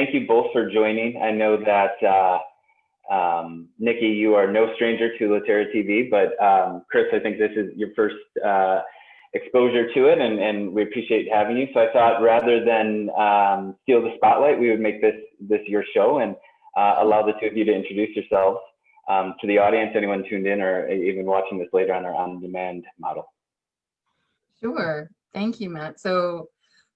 thank you both for joining. I know that Nikki, you are no stranger to Litera TV, but Chris, I think this is your first exposure to it, and we appreciate having you. So I thought rather than steal the spotlight, we would make this your show and allow the two of you to introduce yourselves to the audience, anyone tuned in or even watching this later on our on-demand model. Sure. Thank you, Matt. So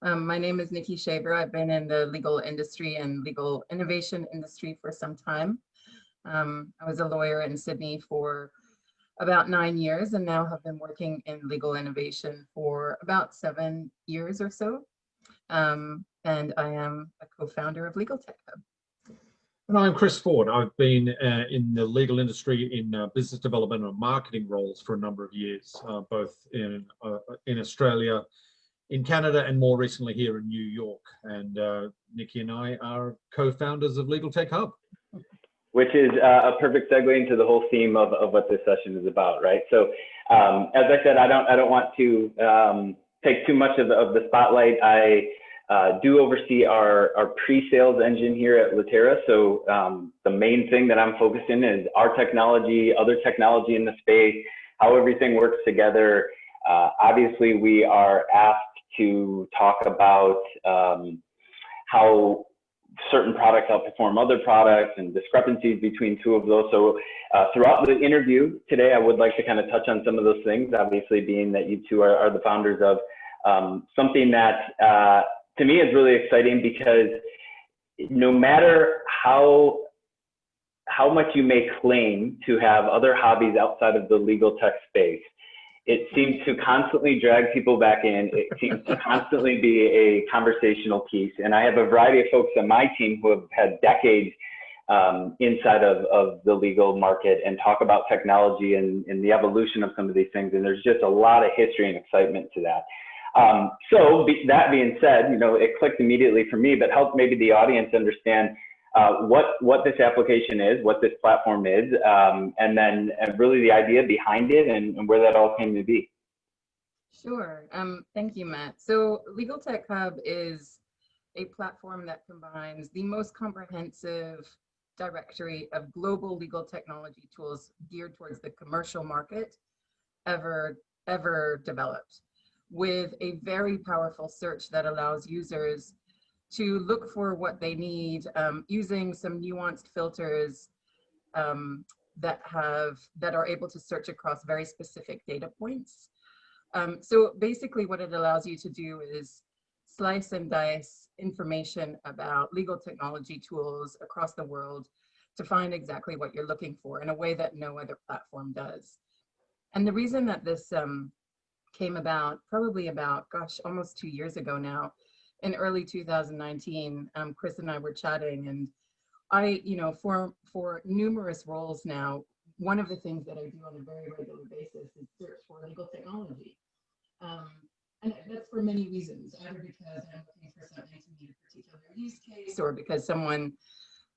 my name is Nikki Schaefer. I've been in the legal industry and legal innovation industry for some time. I was a lawyer in Sydney for about 9 years and now have been working in legal innovation for about 7 years or so. And I am a co-founder of Legaltech Hub. And I'm Chris Ford. I've been in the legal industry in business development and marketing roles for a number of years, both in Australia, in Canada, and more recently here in New York. And Nikki and I are co-founders of Legaltech Hub. Which is a perfect segue into the whole theme of what this session is about, right? So, as I said, I don't want to take too much of the spotlight. I do oversee our pre-sales engine here at Litera. So the main thing that I'm focused in is our technology, other technology in the space, how everything works together. Obviously, we are asked to talk about how certain products outperform other products and discrepancies between two of those. So throughout the interview today, I would like to kind of touch on some of those things, obviously being that you two are the founders of something that to me is really exciting, because no matter how much you may claim to have other hobbies outside of the legal tech space, it seems to constantly drag people back in. It seems to constantly be a conversational piece. And I have a variety of folks on my team who have had decades inside of the legal market and talk about technology and the evolution of some of these things. And there's just a lot of history and excitement to that. So that being said, you know, it clicked immediately for me, but help maybe the audience understand what this application is, what this platform is, and then really the idea behind it and where that all came to be. Sure. Thank you, Matt. So Legaltech Hub is a platform that combines the most comprehensive directory of global legal technology tools geared towards the commercial market ever developed, with a very powerful search that allows users to look for what they need using some nuanced filters that are able to search across very specific data points. So basically what it allows you to do is slice and dice information about legal technology tools across the world to find exactly what you're looking for in a way that no other platform does. And the reason that this came about, probably about, gosh, almost 2 years ago now, in early 2019, Chris and I were chatting, and I, you know, for numerous roles now, one of the things that I do on a very regular basis is search for legal technology. And that's for many reasons, either because I'm looking for something to meet a particular use case, or because someone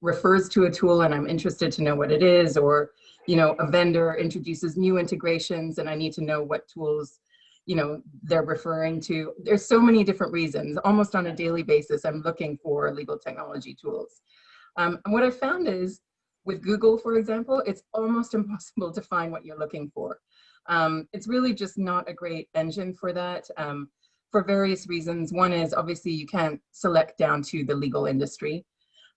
refers to a tool and I'm interested to know what it is, or, you know, a vendor introduces new integrations and I need to know what tools, you know, they're referring to. There's so many different reasons. Almost on a daily basis, I'm looking for legal technology tools. And what I found is with Google, for example, it's almost impossible to find what you're looking for. It's really just not a great engine for that, for various reasons. One is obviously you can't select down to the legal industry.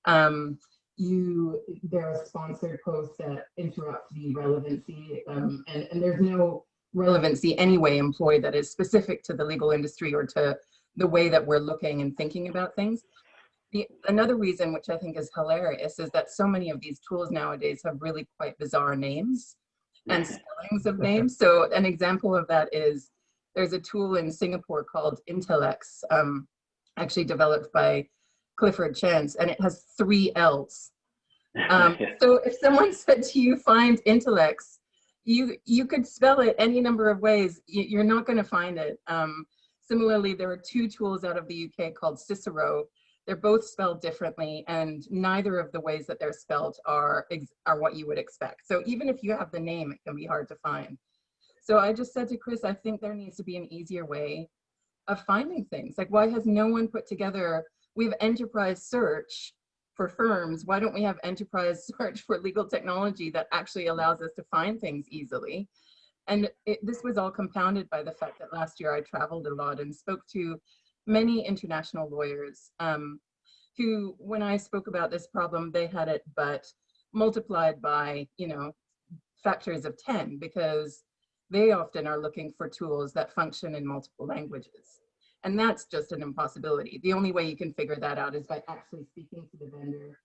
There are sponsored posts that interrupt the relevancy, and there's no relevancy anyway employed that is specific to the legal industry or to the way that we're looking and thinking about things. Another reason, which I think is hilarious, is that so many of these tools nowadays have really quite bizarre names and spellings of names. So an example of that is there's a tool in Singapore called Intellex, actually developed by Clifford Chance, and it has 3 L's. So if someone said to you, find Intellex, you could spell it any number of ways. You're not going to find it. Similarly, there are 2 tools out of the UK called Cicero. They're both spelled differently, and neither of the ways that they're spelled are what you would expect. So even if you have the name, it can be hard to find. So I just said to Chris, I think there needs to be an easier way of finding things. Like, why has no one put together, we have enterprise search, for firms, why don't we have enterprise search for legal technology that actually allows us to find things easily? And this was all compounded by the fact that last year I traveled a lot and spoke to many international lawyers who, when I spoke about this problem, they had it but multiplied by, you know, factors of 10, because they often are looking for tools that function in multiple languages. And that's just an impossibility. The only way you can figure that out is by actually speaking to the vendor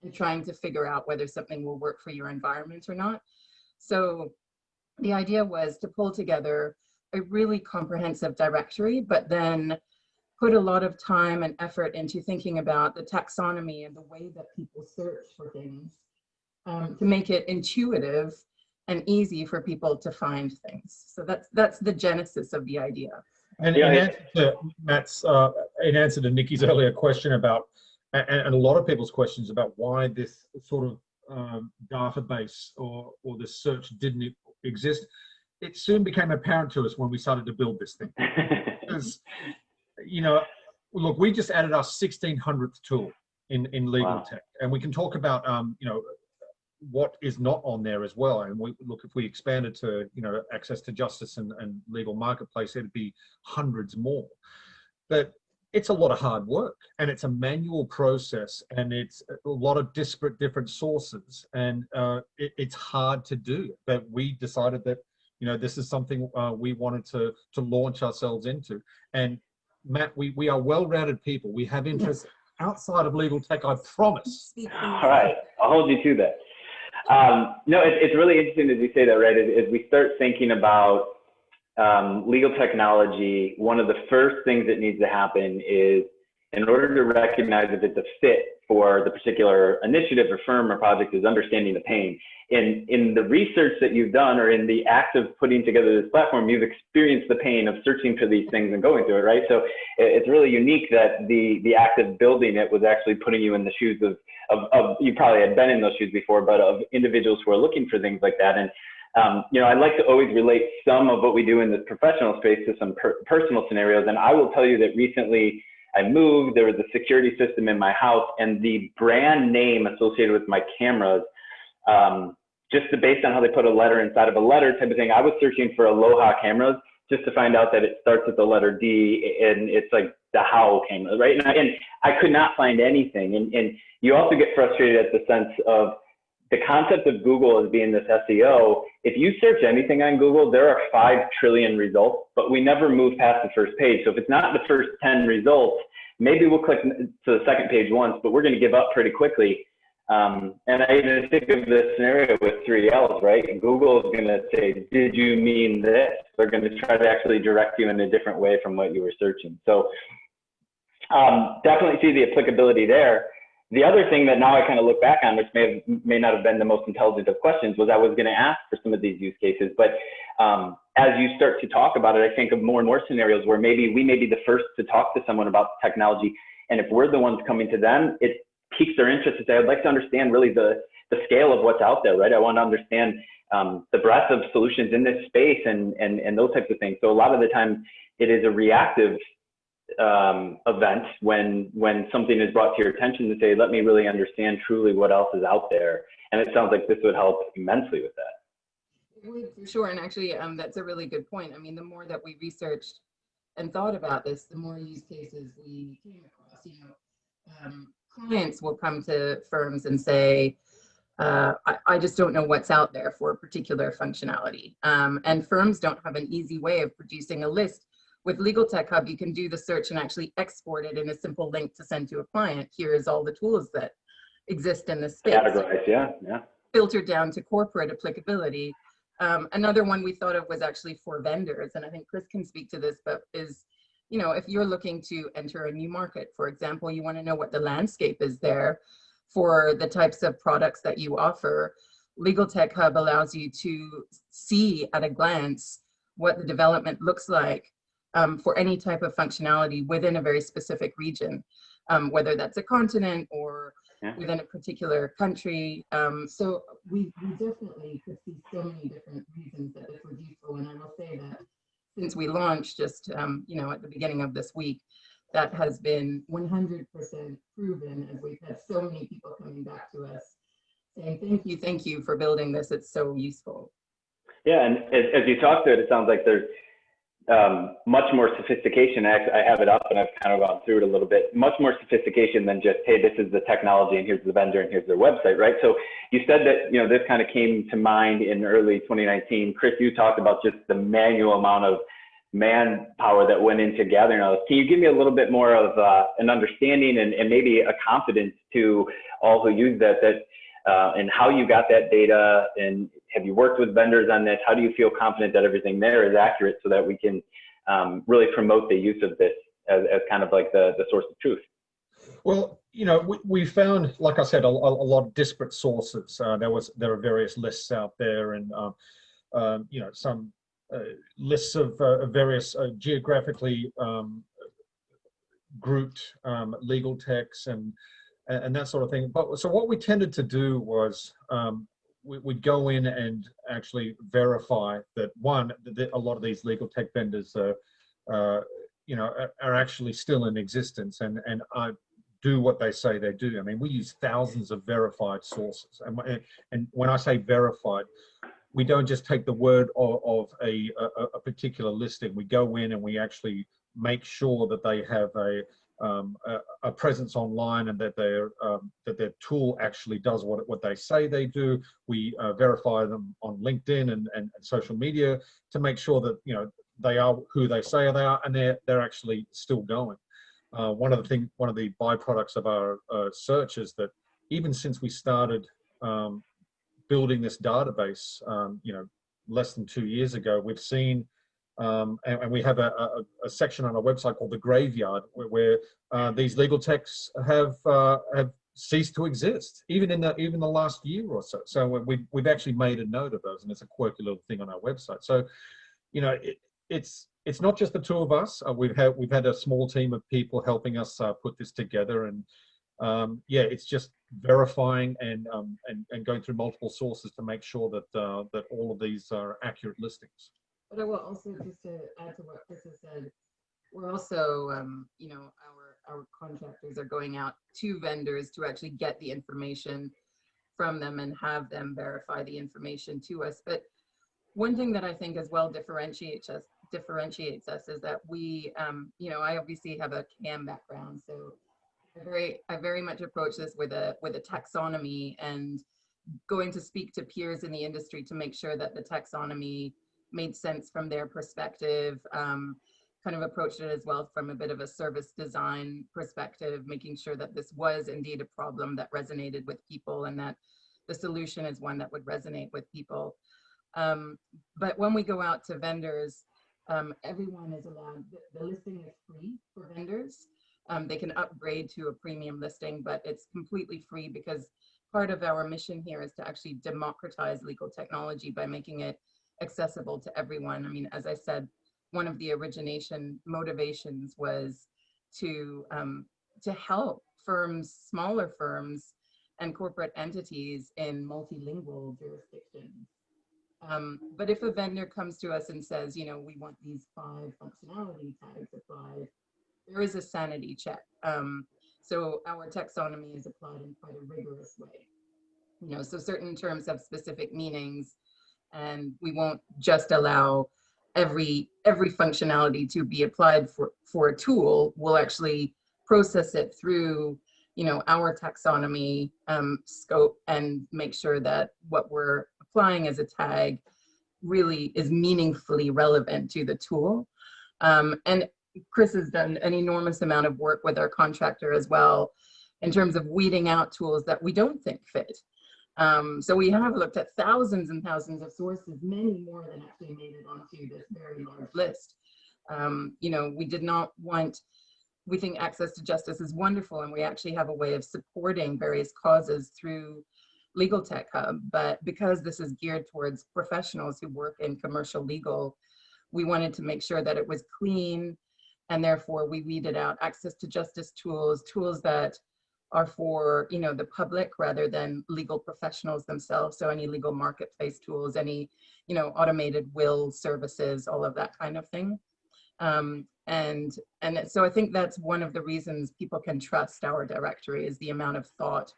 and trying to figure out whether something will work for your environment or not. So the idea was to pull together a really comprehensive directory, but then put a lot of time and effort into thinking about the taxonomy and the way that people search for things to make it intuitive and easy for people to find things. So that's the genesis of the idea. And in answer to Matt's, in answer to Nikki's earlier question about, and a lot of people's questions about why this sort of database or this search didn't exist, it soon became apparent to us when we started to build this thing. Because, you know, look, we just added our 1600th tool in Legaltech, and we can talk about, you know, what is not on there as well. And we look, if we expanded to, you know, access to justice and legal marketplace, it'd be hundreds more. But it's a lot of hard work, and it's a manual process, and it's a lot of disparate different sources, and it's hard to do. But we decided that, you know, this is something we wanted to launch ourselves into. And Matt, we are well-rounded people. We have interests outside of legal tech, I promise. All right, I'll hold you to that. No, it's really interesting as you say that, right? As we start thinking about legal technology, one of the first things that needs to happen is, in order to recognize if it's a fit for the particular initiative or firm or project, is understanding the pain. In the research that you've done, or in the act of putting together this platform, you've experienced the pain of searching for these things and going through it, right? So it's really unique that the act of building it was actually putting you in the shoes of you probably had been in those shoes before, but of individuals who are looking for things like that. And you know, I like to always relate some of what we do in this professional space to some personal scenarios. And I will tell you that recently I moved, there was a security system in my house, and the brand name associated with my cameras, just based on how they put a letter inside of a letter type of thing, I was searching for Aloha cameras just to find out that it starts with the letter D, and it's like the How camera, right? And I could not find anything. And you also get frustrated at the sense of the concept of Google as being this SEO. If you search anything on Google, there are 5 trillion results, but we never move past the first page. So if it's not the first 10 results, maybe we'll click to the second page once, but we're going to give up pretty quickly. And I even think of this scenario with 3Ls, right? And Google is going to say, did you mean this? They're going to try to actually direct you in a different way from what you were searching. So definitely see the applicability there. The other thing that now I kind of look back on, which may not have been the most intelligent of questions, was I was going to ask for some of these use cases. But as you start to talk about it, I think of more and more scenarios where maybe we may be the first to talk to someone about technology. And if we're the ones coming to them, it piques their interest to say, I'd like to understand really the scale of what's out there, right? I want to understand the breadth of solutions in this space and those types of things. So a lot of the time it is a reactive event when something is brought to your attention to say, let me really understand truly what else is out there. And it sounds like this would help immensely with that. It would, for sure. And actually, that's a really good point. I mean, the more that we researched and thought about this, the more use cases we came across. You know, clients will come to firms and say, I just don't know what's out there for a particular functionality. And firms don't have an easy way of producing a list. With Legaltech Hub, you can do the search and actually export it in a simple link to send to a client. Here's all the tools that exist in this space. Categorize, yeah. Filtered down to corporate applicability. Another one we thought of was actually for vendors, and I think Chris can speak to this, but is, you know, if you're looking to enter a new market, for example, you want to know what the landscape is there for the types of products that you offer. Legaltech Hub allows you to see at a glance what the development looks like for any type of functionality within a very specific region, whether that's a continent or within a particular country. So we definitely could see so many different reasons that this was useful. And I will say that since we launched just, you know, at the beginning of this week, that has been 100% proven, as we've had so many people coming back to us saying, thank you for building this. It's so useful. Yeah, and as you talk to it, it sounds like there's much more sophistication. I have it up and I've kind of gone through it a little bit. Much more sophistication than just, hey, this is the technology and here's the vendor and here's their website, right? So you said that, you know, this kind of came to mind in early 2019. Chris, you talked about just the manual amount of manpower that went into gathering all this. Can you give me a little bit more of an understanding and maybe a confidence to all who use that and how you got that data, and have you worked with vendors on this? How do you feel confident that everything there is accurate so that we can really promote the use of this as kind of like the source of truth? Well, you know, we found, like I said, a lot of disparate sources. There are various lists out there, and you know, some lists of various geographically grouped legal texts and that sort of thing. But so what we tended to do was we'd go in and actually verify that, one, that a lot of these legal tech vendors you know, are actually still in existence and do what they say they do. I mean, we use thousands of verified sources, and when I say verified, we don't just take the word of a particular listing. We go in and we actually make sure that they have a presence online and that their tool actually does what they say they do. We verify them on LinkedIn and social media to make sure that, you know, they are who they say they are, and they're actually still going. One of the byproducts of our search is that even since we started building this database, you know, less than 2 years ago, we've seen, and we have a section on our website called the Graveyard, where these legal texts have ceased to exist, even in the last year or so. So we've actually made a note of those, and it's a quirky little thing on our website. So, you know, it's not just the two of us. We've had a small team of people helping us put this together, and yeah, it's just verifying and going through multiple sources to make sure that that all of these are accurate listings. But I will also, just to add to what Chris has said, we're also, you know, our contractors are going out to vendors to actually get the information from them and have them verify the information to us. But one thing that I think as well differentiates us is that we, you know, I obviously have a CAM background, so I very much approach this with a taxonomy and going to speak to peers in the industry to make sure that the taxonomy made sense from their perspective. Kind of approached it as well from a bit of a service design perspective, making sure that this was indeed a problem that resonated with people and that the solution is one that would resonate with people. But when we go out to vendors, everyone is allowed, the listing is free for vendors. They can upgrade to a premium listing, but it's completely free because part of our mission here is to actually democratize legal technology by making it accessible to everyone. I mean, as I said, one of the origination motivations was to help firms, smaller firms and corporate entities in multilingual jurisdictions. But if a vendor comes to us and says, you know, we want these 5 functionality tags applied, there is a sanity check. So our taxonomy is applied in quite a rigorous way. You know, so certain terms have specific meanings, and we won't just allow every functionality to be applied for a tool. We'll actually process it through, you know, our taxonomy scope and make sure that what we're applying as a tag really is meaningfully relevant to the tool. And Chris has done an enormous amount of work with our contractor as well in terms of weeding out tools that we don't think fit. So we have looked at thousands and thousands of sources, many more than actually made it onto this very large list. You know, we did not want, we think access to justice is wonderful, and we actually have a way of supporting various causes through Legaltech Hub, but because this is geared towards professionals who work in commercial legal, we wanted to make sure that it was clean, and therefore we weeded out access to justice tools that are for, you know, the public rather than legal professionals themselves. So any legal marketplace tools, any, you know, automated will services, all of that kind of thing. And so I think that's one of the reasons people can trust our directory, is the amount of thought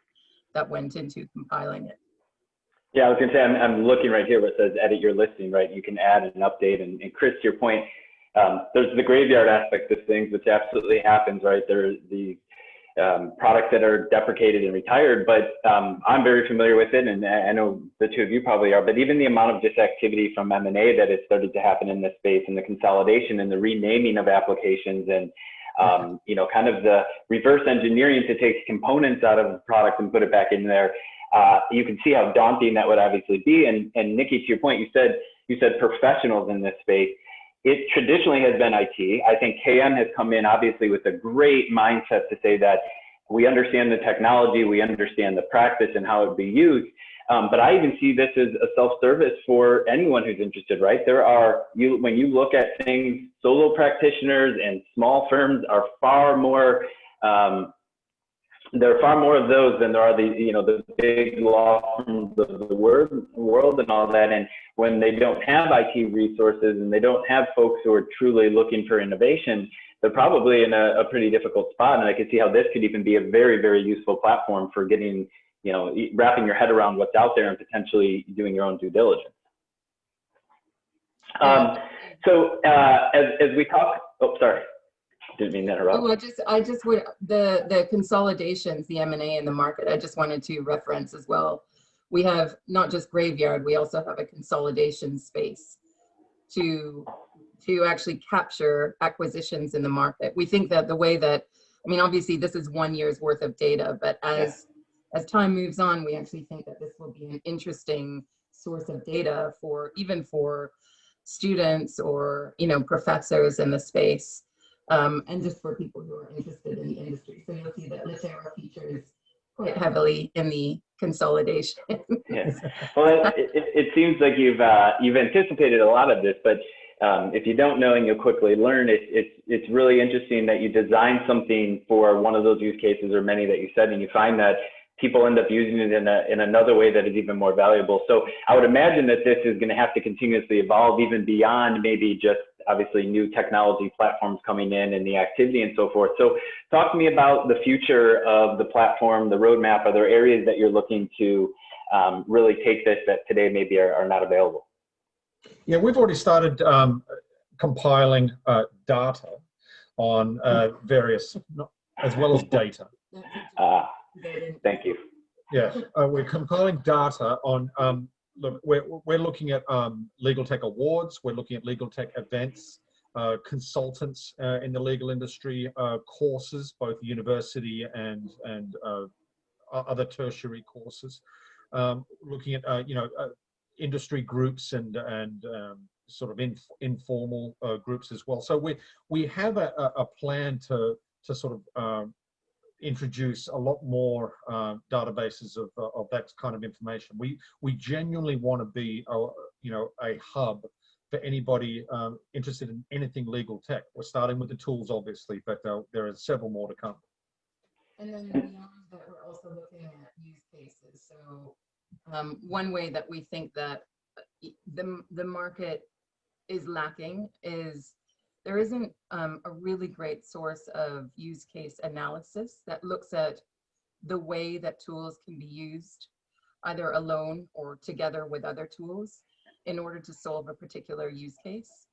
that went into compiling it. Yeah, I was going to say, I'm looking right here where it says edit your listing, right? You can add and update. And Chris, to your point, there's the graveyard aspect of things, which absolutely happens, right? There are the products that are deprecated and retired, but I'm very familiar with it, and I know the two of you probably are, but even the amount of disactivity from M&A that has started to happen in this space, and the consolidation and the renaming of applications, and you know, kind of the reverse engineering to take components out of the product and put it back in there. You can see how daunting that would obviously be. And Nikki, to your point, you said professionals in this space. It traditionally has been IT. I think KM has come in obviously with a great mindset to say that we understand the technology, we understand the practice and how it would be used. But I even see this as a self-service for anyone who's interested, right? There are, when you look at things, solo practitioners and small firms are far more, there are far more of those than there are the, you know, the big law firms of the world and all that. And when they don't have IT resources and they don't have folks who are truly looking for innovation, they're probably in a pretty difficult spot. And I can see how this could even be a very, very useful platform for getting, you know, wrapping your head around what's out there and potentially doing your own due diligence. So as we talk, oh, sorry. Didn't mean to interrupt. Oh, I just would, the consolidations, the M&A in the market, I just wanted to reference as well. We have not just graveyard, we also have a consolidation space to actually capture acquisitions in the market. We think that the way that, I mean, obviously this is 1 year's worth of data, but as time moves on, we actually think that this will be an interesting source of data for, even for students or, you know, professors in the space. And just for people who are interested in the industry. So you'll see that Litera features quite heavily in the consolidation. Yes. Well, it seems like you've anticipated a lot of this, but if you don't know and you'll quickly learn, it's really interesting that you design something for one of those use cases or many that you said, and you find that people end up using it in another way that is even more valuable. So I would imagine that this is going to have to continuously evolve even beyond maybe just obviously new technology platforms coming in and the activity and so forth. So talk to me about the future of the platform, the roadmap. Are there areas that you're looking to really take this that today maybe are not available? Yeah, we've already started compiling data on various, as well as data. Thank you. Yeah, we're compiling data on, look, we're looking at Legaltech awards, we're looking at Legaltech events, consultants in the legal industry, courses, both university and other tertiary courses, looking at, you know, industry groups and sort of informal groups as well. So we have a plan to sort of introduce a lot more databases of that kind of information. We genuinely want to be you know, a hub for anybody interested in anything legal tech. We're starting with the tools, obviously, but there are several more to come. And then beyond that, we're also looking at use cases. So one way that we think that the market is lacking is there isn't a really great source of use case analysis that looks at the way that tools can be used either alone or together with other tools in order to solve a particular use case.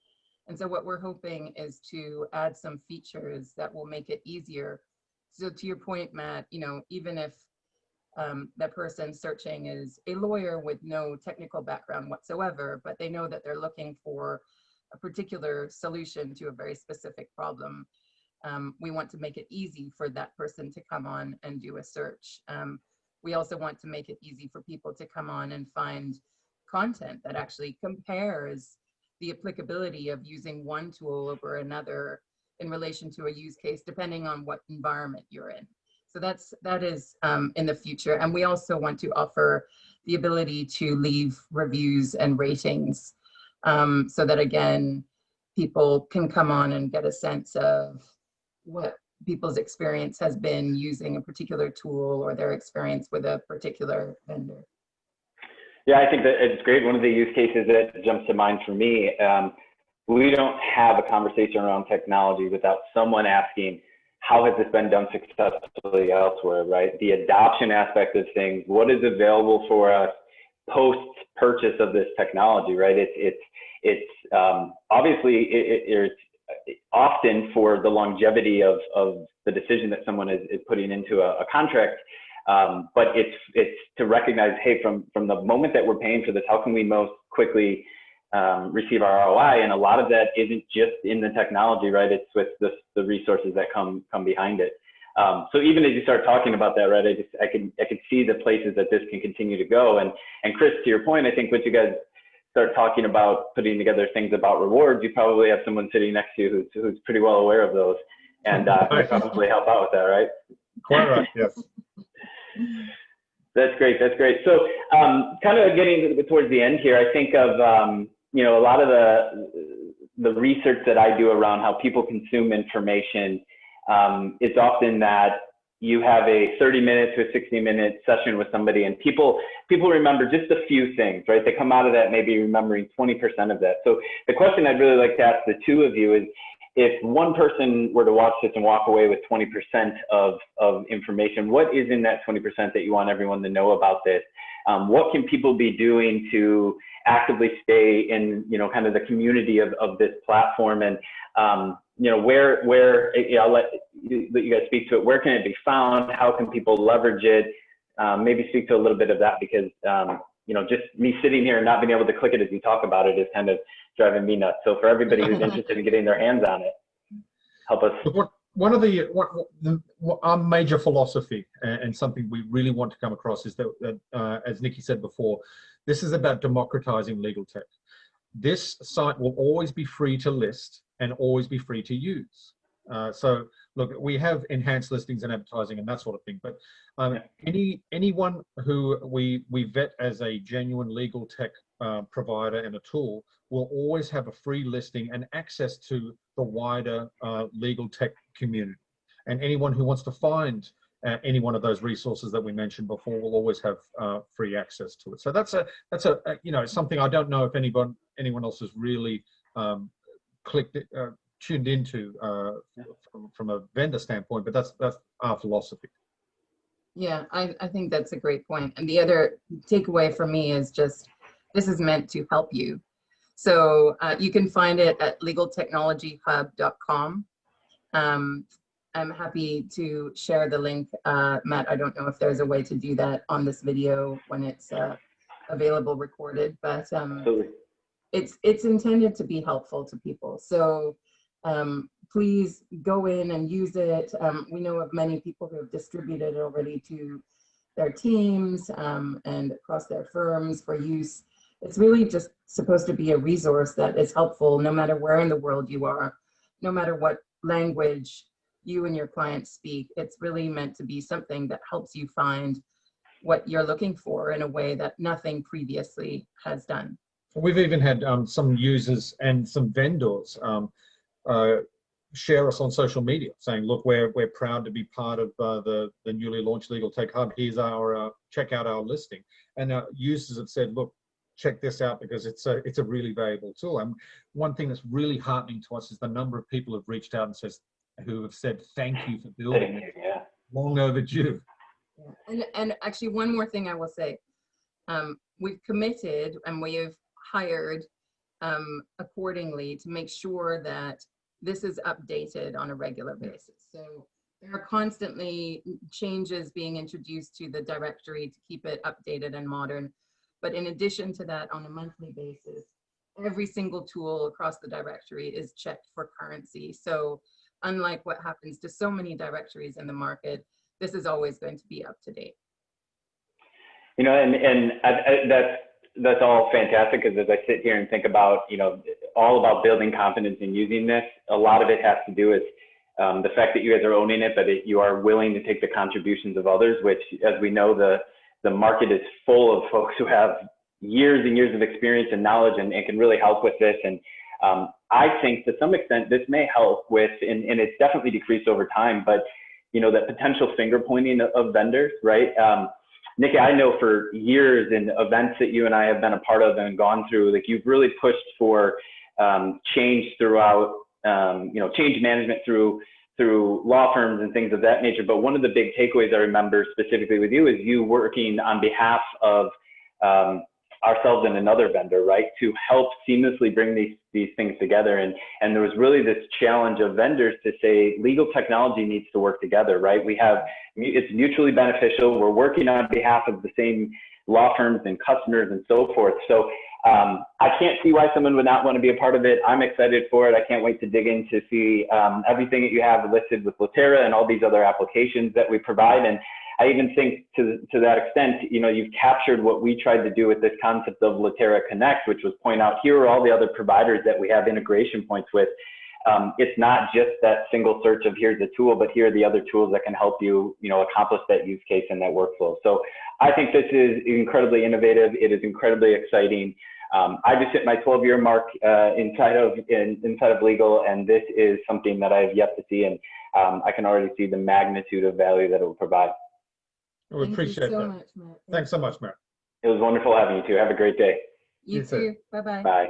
And so what we're hoping is to add some features that will make it easier. So to your point, Matt, you know, even if that person searching is a lawyer with no technical background whatsoever, but they know that they're looking for a particular solution to a very specific problem, we want to make it easy for that person to come on and do a search. We also want to make it easy for people to come on and find content that actually compares the applicability of using one tool over another in relation to a use case, depending on what environment you're in. So that is in the future. And we also want to offer the ability to leave reviews and ratings so that, again, people can come on and get a sense of what people's experience has been using a particular tool or their experience with a particular vendor. Yeah, I think that it's great. One of the use cases that jumps to mind for me, we don't have a conversation around technology without someone asking, how has this been done successfully elsewhere, right? The adoption aspect of things, what is available for us post-purchase of this technology, right? It's obviously it's often for the longevity of the decision that someone is putting into a contract, but it's to recognize, hey, from the moment that we're paying for this, how can we most quickly receive our ROI? And a lot of that isn't just in the technology, right? It's with the resources that come behind it. So even as you start talking about that, right, I can see the places that this can continue to go. And Chris, to your point, I think once you guys start talking about putting together things about rewards, you probably have someone sitting next to you who's pretty well aware of those, and can probably help out with that, right? Quite right. Yes. That's great. That's great. So kind of getting towards the end here, I think of, you know, a lot of the research that I do around how people consume information. It's often that you have a 30-minute to a 60-minute session with somebody, and people remember just a few things, right? They come out of that maybe remembering 20% of that. So the question I'd really like to ask the two of you is, if one person were to watch this and walk away with 20% of information, what is in that 20% that you want everyone to know about this? What can people be doing to actively stay in, you know, kind of the community of this platform? And, you know, where I'll let you guys speak to it. Where can it be found? How can people leverage it? Maybe speak to a little bit of that, because, you know, just me sitting here and not being able to click it as you talk about it is kind of driving me nuts. So for everybody who's interested in getting their hands on it, help us. One of our major philosophy, and something we really want to come across, is that, as Nikki said before, this is about democratizing legal tech. This site will always be free to list and always be free to use. So look, we have enhanced listings and advertising and that sort of thing, but anyone who we vet as a genuine legal tech provider and a tool will always have a free listing and access to the wider legal tech community. And anyone who wants to find any one of those resources that we mentioned before will always have free access to it. So that's a you know, something I don't know if anyone else has really tuned into from a vendor standpoint, but that's our philosophy. Yeah, I think that's a great point. And the other takeaway for me is just, this is meant to help you. So you can find it at legaltechnologyhub.com. I'm happy to share the link. Matt, I don't know if there's a way to do that on this video when it's available recorded, but it's intended to be helpful to people. So please go in and use it. We know of many people who have distributed it already to their teams and across their firms for use. It's really just supposed to be a resource that is helpful no matter where in the world you are, no matter what language you and your clients speak. It's really meant to be something that helps you find what you're looking for in a way that nothing previously has done. We've even had some users and some vendors share us on social media saying, look, we're proud to be part of the newly launched Legaltech Hub. Here's our, check out our listing. And users have said, look, check this out because it's a really valuable tool. And one thing that's really heartening to us is the number of people who've reached out and who have said, thank you for building it. Yeah. Long overdue. Yeah. And actually one more thing I will say, we've committed and we have hired accordingly to make sure that this is updated on a regular basis. So there are constantly changes being introduced to the directory to keep it updated and modern. But in addition to that, on a monthly basis, every single tool across the directory is checked for currency. So unlike what happens to so many directories in the market, this is always going to be up to date. You know, and that's all fantastic, because as I sit here and think about, you know, all about building confidence in using this, a lot of it has to do with the fact that you guys are owning it, but you are willing to take the contributions of others, which, as we know, the market is full of folks who have years and years of experience and knowledge and can really help with this. And I think to some extent this may help with, and it's definitely decreased over time, but you know, that potential finger pointing of vendors, right? Nikki, I know for years in events that you and I have been a part of and gone through, like you've really pushed for change throughout, change management through law firms and things of that nature. But one of the big takeaways I remember specifically with you is you working on behalf of ourselves and another vendor, right, to help seamlessly bring these things together. And there was really this challenge of vendors to say legal technology needs to work together, right? It's mutually beneficial. We're working on behalf of the same law firms and customers and so forth. So I can't see why someone would not want to be a part of it. I'm excited for it. I can't wait to dig in to see everything that you have listed with Litera and all these other applications that we provide. And I even think to that extent, you've captured what we tried to do with this concept of Litera Connect, which was point out, here are all the other providers that we have integration points with. It's not just that single search of here's a tool, but here are the other tools that can help you, accomplish that use case and that workflow. So I think this is incredibly innovative. It is incredibly exciting. I just hit my 12-year mark inside of legal, and this is something that I have yet to see, and I can already see the magnitude of value that it will provide. We appreciate that. Much, Matt. Thanks so much, Matt. It was wonderful having you two. Have a great day. You too. Bye-bye. Bye.